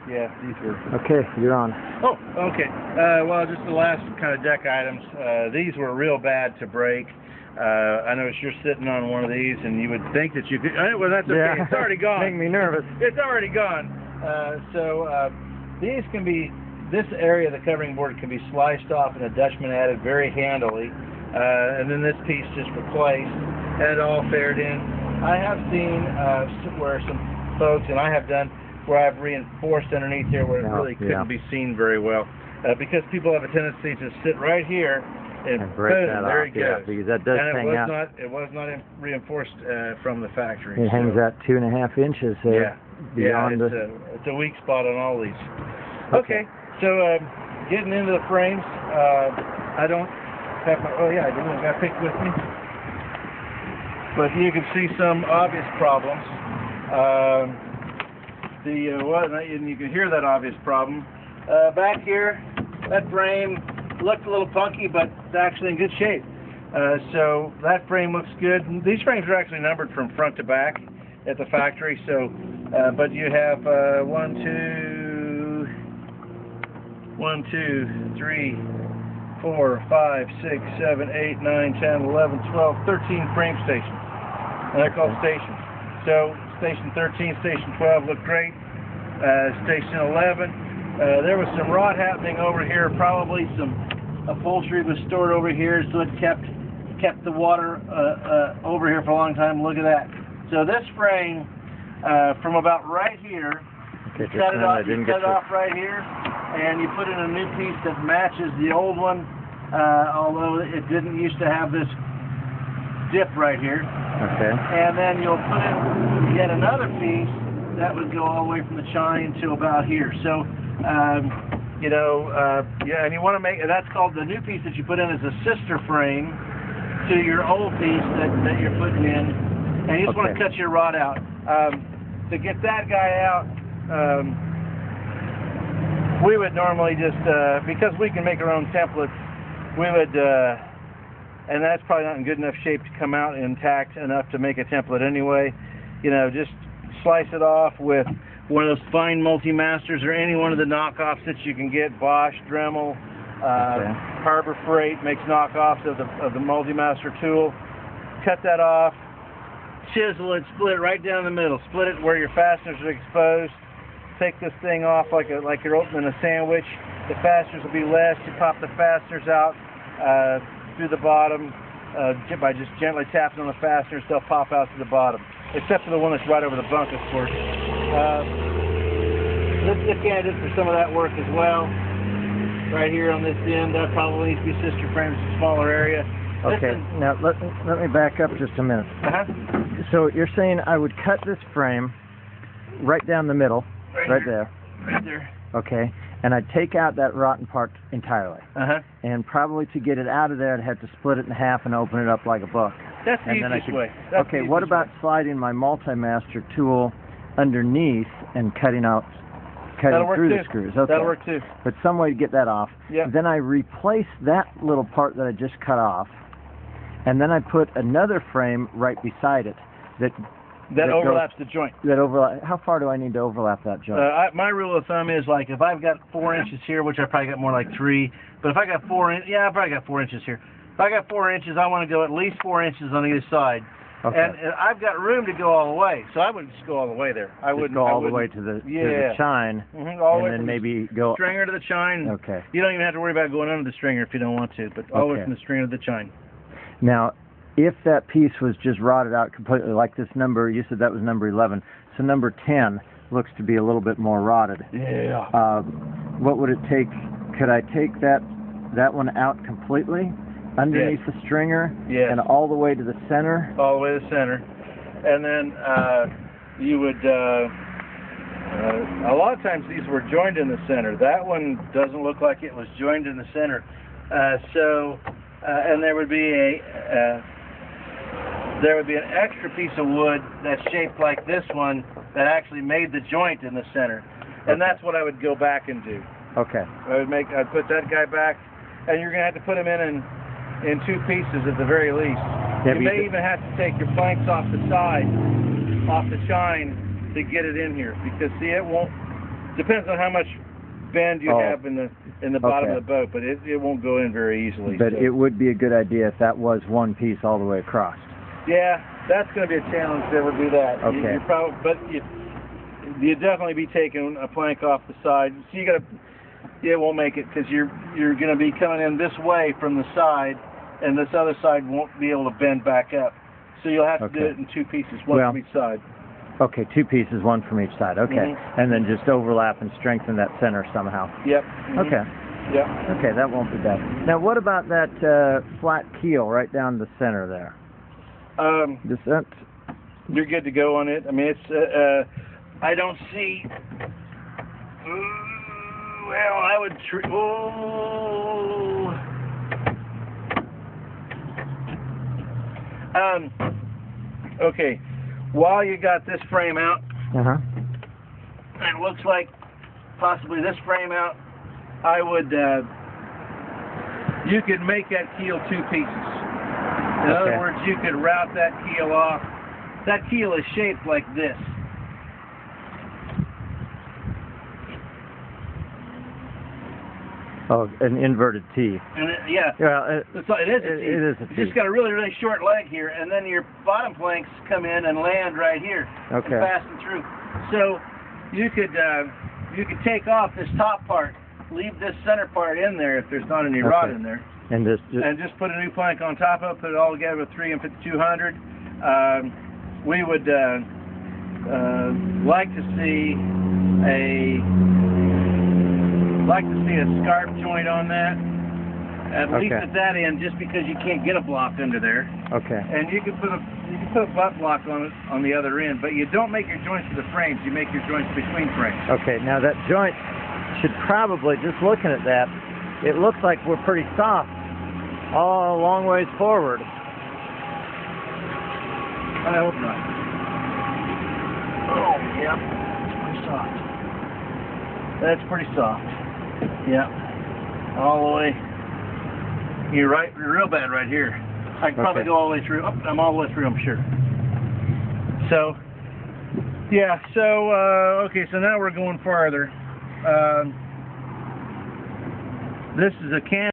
Yeah, these were. Okay, you're on. Oh, okay. Well, just the last kind of deck items. These were real bad to break. I noticed you're sitting on one of these, and you would think that you could. Well, that's okay. Yeah. It's already gone. Make me nervous. It's already gone. These can be. This area of the covering board can be sliced off and a Dutchman added very handily, and then this piece just replaced, and it all fared in. I have seen where some folks, and I have done, where I've reinforced underneath here where it really couldn't be seen very well, because people have a tendency to sit right here and break that there off. it goes. Because that does hang out. It was not reinforced from the factory. It hangs out 2.5 inches beyond it's a weak spot on all these. Okay. So, getting into the frames, I don't have my, oh yeah, I do, I've got a pick with me. But you can see some obvious problems. And you can hear that obvious problem. Back here, that frame looked a little funky, but it's actually in good shape. So that frame looks good. These frames are actually numbered from front to back at the factory, so, but you have 1, 2, 3, 4, 5, 6, 7, 8, 9, 10, 11, 12, 13 frame stations. And they're called stations. So station 13, station 12 look great. Station 11, there was some rot happening over here. Probably some upholstery was stored over here, so it kept the water over here for a long time. Look at that. So this frame, from about right here, you cut it off right here, and you put in a new piece that matches the old one, although it didn't used to have this dip right here. Okay. And then you'll put in yet another piece that would go all the way from the chine to about here. So, yeah, and you want to make, that's called, the new piece that you put in is a sister frame to your old piece that you're putting in, and you just want to cut your rod out. To get that guy out, we would normally just, because we can make our own templates, we would, and that's probably not in good enough shape to come out intact enough to make a template anyway, just slice it off with one of those fine multi-masters or any one of the knockoffs that you can get. Bosch, Dremel, Harbor Freight makes knockoffs of the multi-master tool. Cut that off, chisel it, split it right down the middle, split it where your fasteners are exposed. Take this thing off like you're opening a sandwich. The fasteners will be less. You pop the fasteners out through the bottom by just gently tapping on the fasteners. They'll pop out to the bottom, except for the one that's right over the bunk, of course. This is a candidate for some of that work as well. Right here on this end, that probably needs to be sister frames, a smaller area. Okay, now let me back up just a minute. So you're saying I would cut this frame right down the middle, right there. Right there. Okay, and I'd take out that rotten part entirely. And probably to get it out of there, I'd have to split it in half and open it up like a book. That's the easiest way. Okay, what about sliding my multi-master tool underneath and cutting through the screws? Okay. That'll work too. But some way to get that off. Yep. Then I replace that little part that I just cut off, and then I put another frame right beside it that overlaps the joint. How far do I need to overlap that joint? My rule of thumb is, like, if I've got 4 inches here, which I probably got more like 3, but if I got 4 inches, I probably got 4 inches here. If I got 4 inches, I want to go at least 4 inches on either side. Okay. And I've got room to go all the way, so I wouldn't just go all the way there. I wouldn't go all the way to the chine, all the way and then from maybe go stringer to the chine. Okay. You don't even have to worry about going under the stringer if you don't want to, but all the way from the stringer to the chine. Now, if that piece was just rotted out completely, like this number, you said that was number 11, so number 10 looks to be a little bit more rotted. Yeah. What would it take? Could I take that one out completely underneath the stringer and all the way to the center? All the way to the center. And then you would, a lot of times these were joined in the center. That one doesn't look like it was joined in the center. And there would be an extra piece of wood that's shaped like this one that actually made the joint in the center. And that's what I would go back and do. Okay. I'd put that guy back, and you're going to have to put him in 2 pieces at the very least. You may even have to take your planks off the side, off the chine, to get it in here, because see, it won't Depends on how much bend you have in the bottom of the boat, but it won't go in very easily. But so. it would be a good idea if that was one piece all the way across. Yeah, that's going to be a challenge to ever do that. Okay. You definitely be taking a plank off the side. So it won't make it because you're going to be coming in this way from the side, and this other side won't be able to bend back up. So you'll have to do it in two pieces, one from each side. Okay, two pieces, one from each side. Okay, and then just overlap and strengthen that center somehow. Yep. Okay. Yep. Okay, that won't be bad. Now, what about that flat keel right down the center there? You're good to go on it. I mean, it's. I don't see. Well, I would. Okay. While you got this frame out, it looks like possibly this frame out, I would, you could make that keel two pieces. In other words, you could route that keel off. That keel is shaped like this. Oh, an inverted T. And it is a T. It is a T. You just got a really, really short leg here, and then your bottom planks come in and land right here. Okay. And fasten through. So you could take off this top part, leave this center part in there if there's not any rod in there, and just put a new plank on top of it, put it all together with 3 and 5200. We would like to see a scarp joint on that, at least at that end, just because you can't get a block under there. Okay. And you can put a butt block on it on the other end, but you don't make your joints to the frames. You make your joints between frames. Okay. Now that joint should probably, just looking at that, it looks like we're pretty soft all a long ways forward. I hope not. Oh, yeah. It's pretty soft. That's pretty soft. Yeah, all the way. You're right. You're real bad right here. I can probably go all the way through. Oh, I'm all the way through, I'm sure. So, yeah. So, okay. So now we're going farther. This is a can.